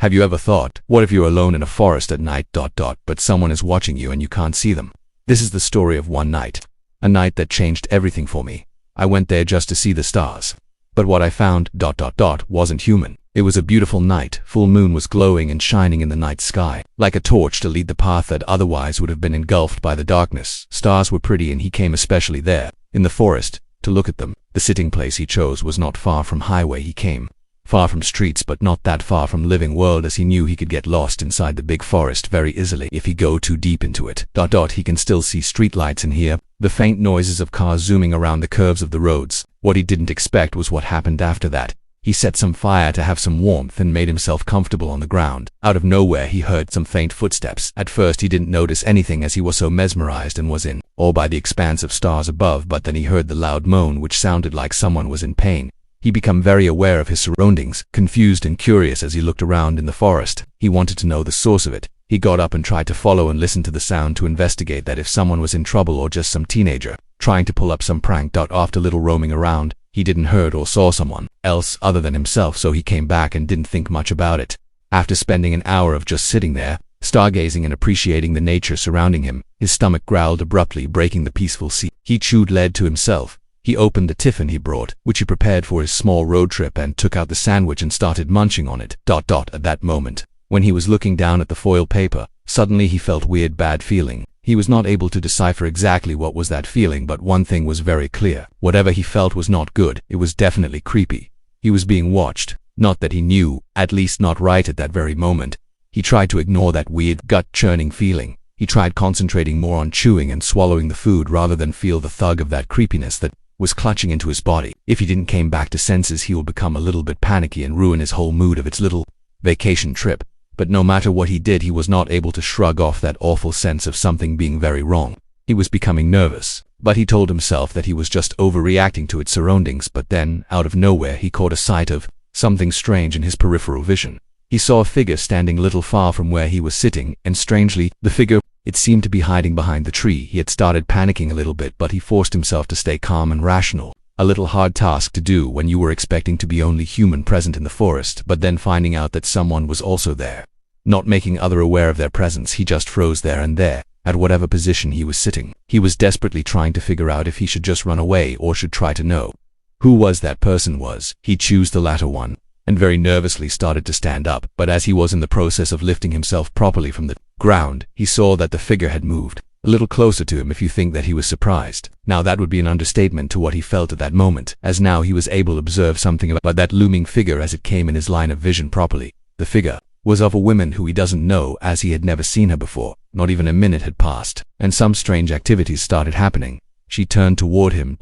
Have you ever thought, what if you're alone in a forest at night, but someone is watching you and you can't see them? This is the story of one night. A night that changed everything for me. I went there just to see the stars. But what I found, wasn't human. It was a beautiful night. Full moon was glowing and shining in the night sky, like a torch to lead the path that otherwise would have been engulfed by the darkness. Stars were pretty, and he came especially there, in the forest, to look at them. The sitting place he chose was not far from highway. He came far from streets, but not that far from living world, as he knew he could get lost inside the big forest very easily if he go too deep into it. He can still see streetlights in here, the faint noises of cars zooming around the curves of the roads. What he didn't expect was what happened after that. He set some fire to have some warmth and made himself comfortable on the ground. Out of nowhere he heard some faint footsteps. At first he didn't notice anything as he was so mesmerized and was in awe by the expanse of stars above, but then he heard the loud moan which sounded like someone was in pain. He became very aware of his surroundings, confused and curious as he looked around in the forest. He wanted to know the source of it. He got up and tried to follow and listen to the sound to investigate that if someone was in trouble or just some teenager trying to pull up some prank. After little roaming around, he didn't heard or saw someone else other than himself, so he came back and didn't think much about it. After spending an hour of just sitting there, stargazing and appreciating the nature surrounding him, his stomach growled abruptly, breaking the peaceful sea. He chewed lead to himself. He opened the tiffin he brought, which he prepared for his small road trip, and took out the sandwich and started munching on it. At that moment, when he was looking down at the foil paper, suddenly he felt weird bad feeling. He was not able to decipher exactly what was that feeling, but one thing was very clear. Whatever he felt was not good. It was definitely creepy. He was being watched. Not that he knew, at least not right at that very moment. He tried to ignore that weird, gut-churning feeling. He tried concentrating more on chewing and swallowing the food rather than feel the thug of that creepiness that was clutching into his body. If he didn't came back to senses, he would become a little bit panicky and ruin his whole mood of its little vacation trip. But no matter what he did, he was not able to shrug off that awful sense of something being very wrong. He was becoming nervous, but he told himself that he was just overreacting to its surroundings. But then, out of nowhere, he caught a sight of something strange in his peripheral vision. He saw a figure standing a little far from where he was sitting, and strangely, the figure, it seemed to be hiding behind the tree. He had started panicking a little bit, but he forced himself to stay calm and rational. A little hard task to do when you were expecting to be only human present in the forest, but then finding out that someone was also there. Not making other aware of their presence, he just froze there and there, at whatever position he was sitting. He was desperately trying to figure out if he should just run away or should try to know who was that person was. He chose the latter one, and very nervously started to stand up, but as he was in the process of lifting himself properly from the ground, he saw that the figure had moved a little closer to him. If you think that he was surprised, now that would be an understatement to what he felt at that moment, as now he was able to observe something about that looming figure as it came in his line of vision properly. The figure was of a woman who he doesn't know, as he had never seen her before. Not even a minute had passed, and some strange activities started happening. She turned toward him.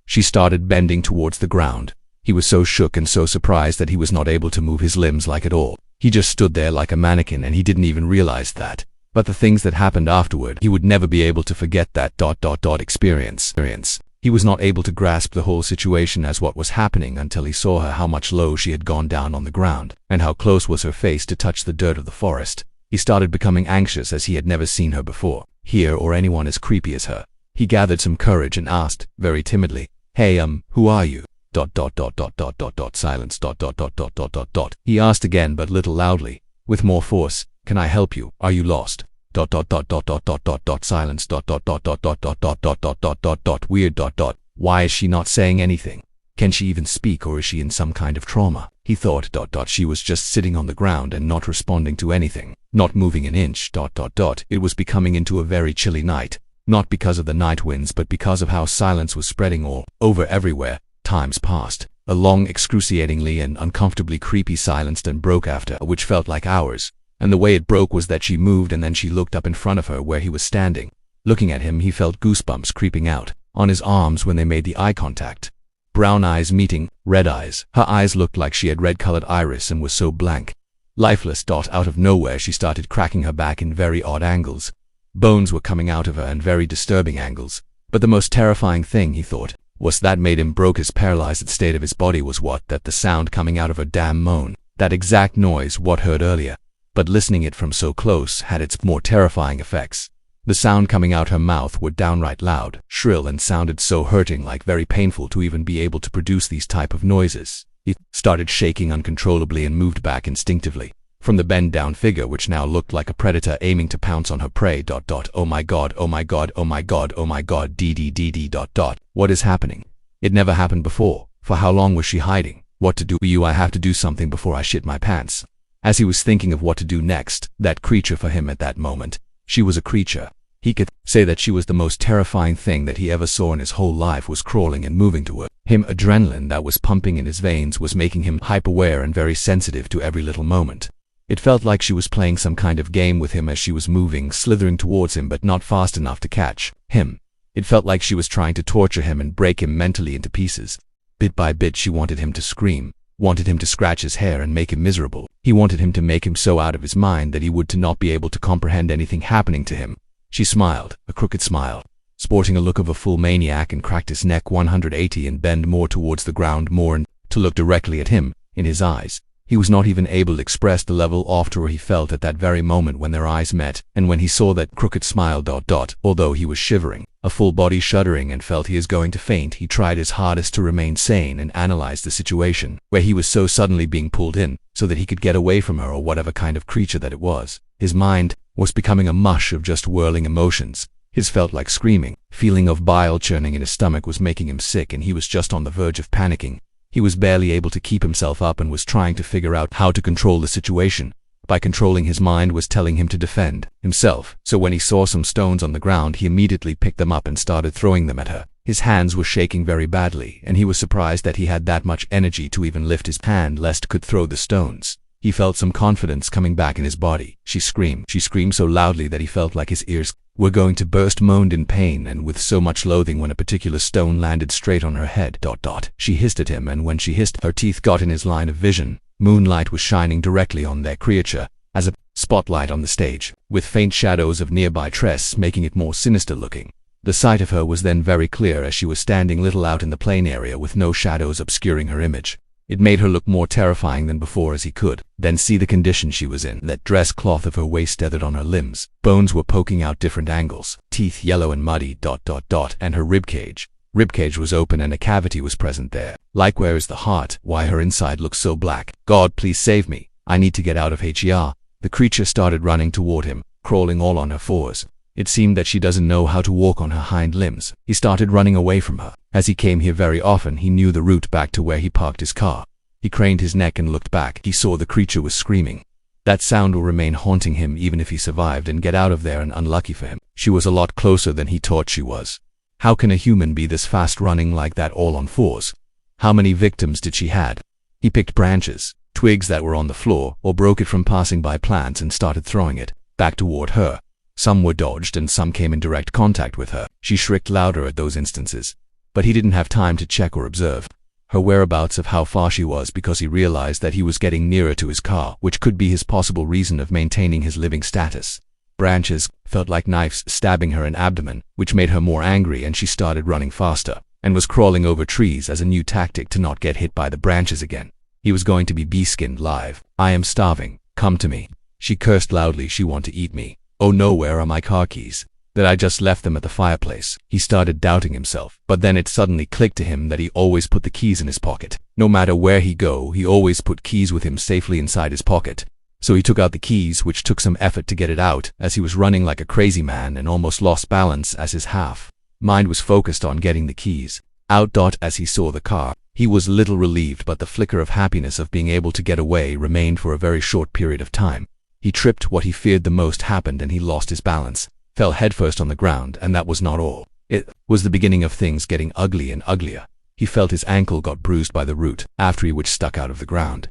She started bending towards the ground. He was so shook and so surprised that he was not able to move his limbs like at all. He just stood there like a mannequin, and he didn't even realize that. But the things that happened afterward, he would never be able to forget that experience. He was not able to grasp the whole situation as what was happening until he saw her, how much low she had gone down on the ground, and how close was her face to touch the dirt of the forest. He started becoming anxious, as he had never seen her before, here or anyone as creepy as her. He gathered some courage and asked, very timidly, "Hey, who are you?" Silence. He asked again, but little loudly, with more force, "Can I help you? Are you lost?" Silence. Weird. Why is she not saying anything? Can she even speak, or is she in some kind of trauma? He thought. She was just sitting on the ground and not responding to anything, not moving an inch. It was becoming into a very chilly night, not because of the night winds, but because of how silence was spreading all over everywhere. Times passed. A long, excruciatingly and uncomfortably creepy silence then broke, after which felt like hours. And the way it broke was that she moved, and then she looked up in front of her where he was standing. Looking at him, he felt goosebumps creeping out on his arms when they made the eye contact. Brown eyes meeting red eyes. Her eyes looked like she had red-colored iris and was so blank, lifeless. Out of nowhere, she started cracking her back in very odd angles. Bones were coming out of her in very disturbing angles. But the most terrifying thing, he thought, was that made him broke his paralyzed state of his body was that the sound coming out of her damn moan. That exact noise what heard earlier, but listening it from so close had its more terrifying effects. The sound coming out her mouth were downright loud, shrill, and sounded so hurting, like very painful to even be able to produce these type of noises. He started shaking uncontrollably and moved back instinctively, from the bent-down figure which now looked like a predator aiming to pounce on her prey. Oh my god, oh my god, oh my god, oh my god, d. What is happening? It never happened before. For how long was she hiding? What to do? I have to do something before I shit my pants. As he was thinking of what to do next, that creature for him at that moment, she was a creature. He could say that she was the most terrifying thing that he ever saw in his whole life was crawling and moving toward him. Adrenaline that was pumping in his veins was making him hyper-aware and very sensitive to every little moment. It felt like she was playing some kind of game with him as she was moving, slithering towards him but not fast enough to catch him. It felt like she was trying to torture him and break him mentally into pieces. Bit by bit she wanted him to scream, wanted him to scratch his hair and make him miserable. He wanted him to make him so out of his mind that he would not be able to comprehend anything happening to him. She smiled, a crooked smile, sporting a look of a full maniac, and cracked his neck 180 and bend more towards the ground more and to look directly at him. In his eyes, he was not even able to express the level of terror he felt at that very moment when their eyes met, and when he saw that crooked smile. Although he was shivering, a full body shuddering, and felt he is going to faint, he tried his hardest to remain sane and analyze the situation, where he was so suddenly being pulled in, so that he could get away from her or whatever kind of creature that it was. His mind was becoming a mush of just whirling emotions. His felt like screaming. Feeling of bile churning in his stomach was making him sick, and he was just on the verge of panicking. He was barely able to keep himself up and was trying to figure out how to control the situation. By controlling his mind was telling him to defend himself. So when he saw some stones on the ground, he immediately picked them up and started throwing them at her. His hands were shaking very badly, and he was surprised that he had that much energy to even lift his hand lest could throw the stones. He felt some confidence coming back in his body. She screamed. She screamed so loudly that he felt like his ears were going to burst, moaned in pain and with so much loathing when a particular stone landed straight on her head. She hissed at him, and when she hissed, her teeth got in his line of vision. Moonlight was shining directly on their creature, as a spotlight on the stage, with faint shadows of nearby trees making it more sinister looking. The sight of her was then very clear as she was standing little out in the plain area with no shadows obscuring her image. It made her look more terrifying than before as he could then see the condition she was in. That dress cloth of her waist tethered on her limbs. Bones were poking out different angles. Teeth yellow and muddy. And her ribcage. Ribcage was open and a cavity was present there. Like, where is the heart? Why her inside looks so black? God, please save me. I need to get out of here. The creature started running toward him, crawling all on her fours. It seemed that she doesn't know how to walk on her hind limbs. He started running away from her. As he came here very often, he knew the route back to where he parked his car. He craned his neck and looked back. He saw the creature was screaming. That sound will remain haunting him even if he survived and get out of there, and unlucky for him, she was a lot closer than he thought she was. How can a human be this fast running like that all on fours? How many victims did she had? He picked branches, twigs that were on the floor, or broke it from passing by plants and started throwing it back toward her. Some were dodged and some came in direct contact with her. She shrieked louder at those instances. But he didn't have time to check or observe her whereabouts of how far she was, because he realized that he was getting nearer to his car, which could be his possible reason of maintaining his living status. Branches felt like knives stabbing her in abdomen, which made her more angry, and she started running faster and was crawling over trees as a new tactic to not get hit by the branches again. He was going to be bee-skinned live. I am starving. Come to me. She cursed loudly. She want to eat me. Oh no, where are my car keys? That I just left them at the fireplace. He started doubting himself, but then it suddenly clicked to him that he always put the keys in his pocket. No matter where he go, he always put keys with him safely inside his pocket. So he took out the keys, which took some effort to get it out, as he was running like a crazy man and almost lost balance as his mind was focused on getting the keys out. As he saw the car, he was little relieved, but the flicker of happiness of being able to get away remained for a very short period of time. He tripped. What he feared the most happened, and he lost his balance, fell headfirst on the ground, and that was not all. It was the beginning of things getting ugly and uglier. He felt his ankle got bruised by the root, after which stuck out of the ground.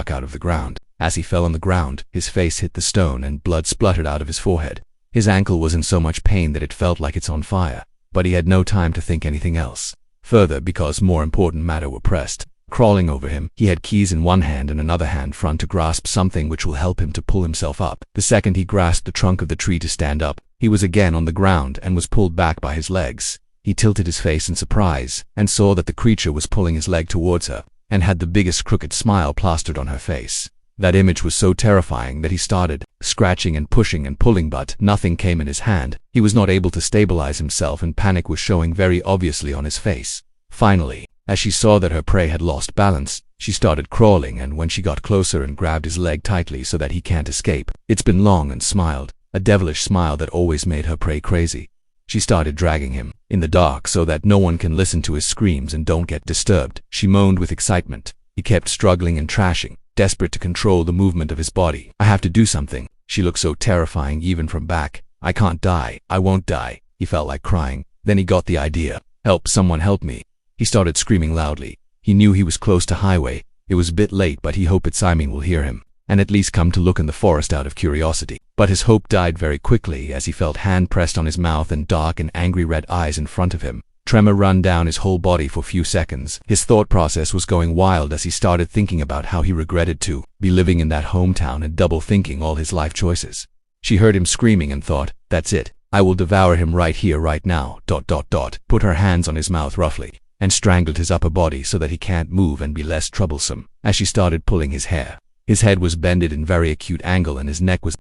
As he fell on the ground, his face hit the stone and blood spluttered out of his forehead. His ankle was in so much pain that it felt like it's on fire, but he had no time to think anything else further, because more important matter were pressed. Crawling over him, he had keys in one hand and another hand front to grasp something which will help him to pull himself up. The second he grasped the trunk of the tree to stand up, he was again on the ground and was pulled back by his legs. He tilted his face in surprise and saw that the creature was pulling his leg towards her and had the biggest crooked smile plastered on her face. That image was so terrifying that he started scratching and pushing and pulling, but nothing came in his hand. He was not able to stabilize himself, and panic was showing very obviously on his face. Finally, as she saw that her prey had lost balance, She started crawling, and when she got closer and grabbed his leg tightly so that he can't escape, it's been long, and smiled, a devilish smile that always made her prey crazy. She started dragging him, in the dark so that no one can listen to his screams and don't get disturbed. She moaned with excitement. He kept struggling and trashing, desperate to control the movement of his body. I have to do something. She looked so terrifying even from back. I can't die. I won't die. He felt like crying. Then he got the idea. Help, someone help me. He started screaming loudly. He knew he was close to highway. It was a bit late, but he hoped Simon will hear him and at least come to look in the forest out of curiosity. But his hope died very quickly as he felt hand pressed on his mouth and dark and angry red eyes in front of him. Tremor ran down his whole body for a few seconds. His thought process was going wild as he started thinking about how he regretted to be living in that hometown and double thinking all his life choices. She heard him screaming and thought, that's it. I will devour him right here, right now. Put her hands on his mouth roughly and strangled his upper body so that he can't move and be less troublesome. As she started pulling his hair, his head was bended in very acute angle and his neck was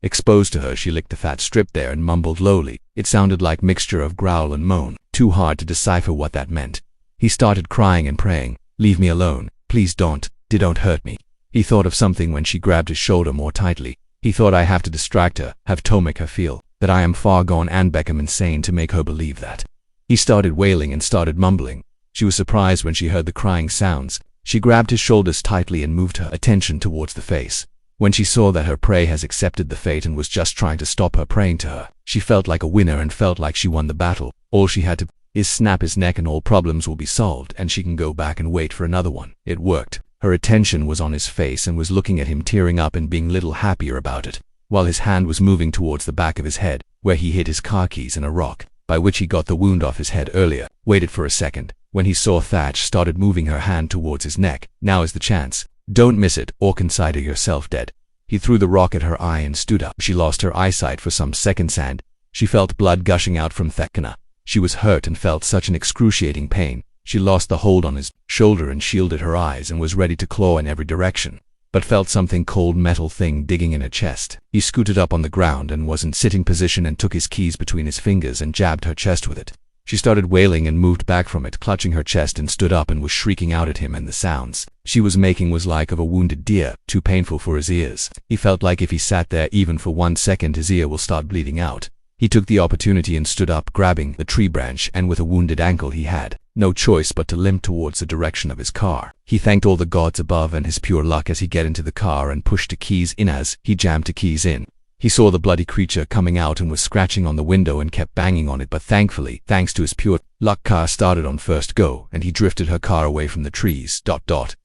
exposed to her. She licked the fat strip there and mumbled lowly. It sounded like mixture of growl and moan. Too hard to decipher what that meant. He started crying and praying, leave me alone. Please don't hurt me. He thought of something when she grabbed his shoulder more tightly. He thought, I have to distract her, have to make her feel that I am far gone and become insane to make her believe that. He started wailing and started mumbling. She was surprised when she heard the crying sounds. She grabbed his shoulders tightly and moved her attention towards the face. When she saw that her prey has accepted the fate and was just trying to stop her praying to her, she felt like a winner and felt like she won the battle. All she had to is snap his neck and all problems will be solved and she can go back and wait for another one. It worked. Her attention was on his face and was looking at him, tearing up and being little happier about it, while his hand was moving towards the back of his head, where he hid his car keys in a rock, by which he got the wound off his head earlier. Waited for a second. When he saw Thatch started moving her hand towards his neck. Now is the chance. Don't miss it or consider yourself dead. He threw the rock at her eye and stood up. She lost her eyesight for some seconds and she felt blood gushing out from Thekina. She was hurt and felt such an excruciating pain. She lost the hold on his shoulder and shielded her eyes and was ready to claw in every direction, but felt something cold metal thing digging in her chest. He scooted up on the ground and was in sitting position and took his keys between his fingers and jabbed her chest with it. She started wailing and moved back from it, clutching her chest, and stood up and was shrieking out at him, and the sounds she was making was like of a wounded deer, too painful for his ears. He felt like if he sat there even for 1 second his ear will start bleeding out. He took the opportunity and stood up, grabbing the tree branch, and with a wounded ankle he had no choice but to limp towards the direction of his car. He thanked all the gods above and his pure luck as he get into the car and pushed the keys in. As he jammed the keys in, he saw the bloody creature coming out and was scratching on the window and kept banging on it, but thankfully, thanks to his pure luck, car started on first go and he drifted her car away from the trees.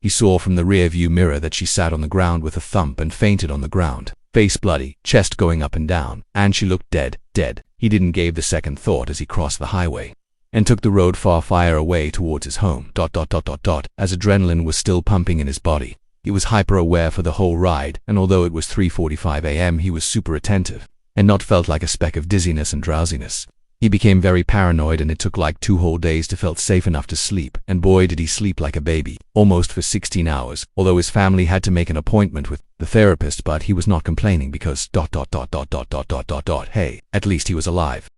He saw from the rear view mirror that she sat on the ground with a thump and fainted on the ground, face bloody, chest going up and down, and she looked dead. He didn't give the second thought as he crossed the highway and took the road far away towards his home. As adrenaline was still pumping in his body, he was hyper-aware for the whole ride, and although it was 3:45 a.m. he was super attentive and not felt like a speck of dizziness and drowsiness. He became very paranoid and it took like 2 whole days to felt safe enough to sleep, and boy did he sleep like a baby, almost for 16 hours, although his family had to make an appointment with the therapist, but he was not complaining because ... Hey, at least he was alive.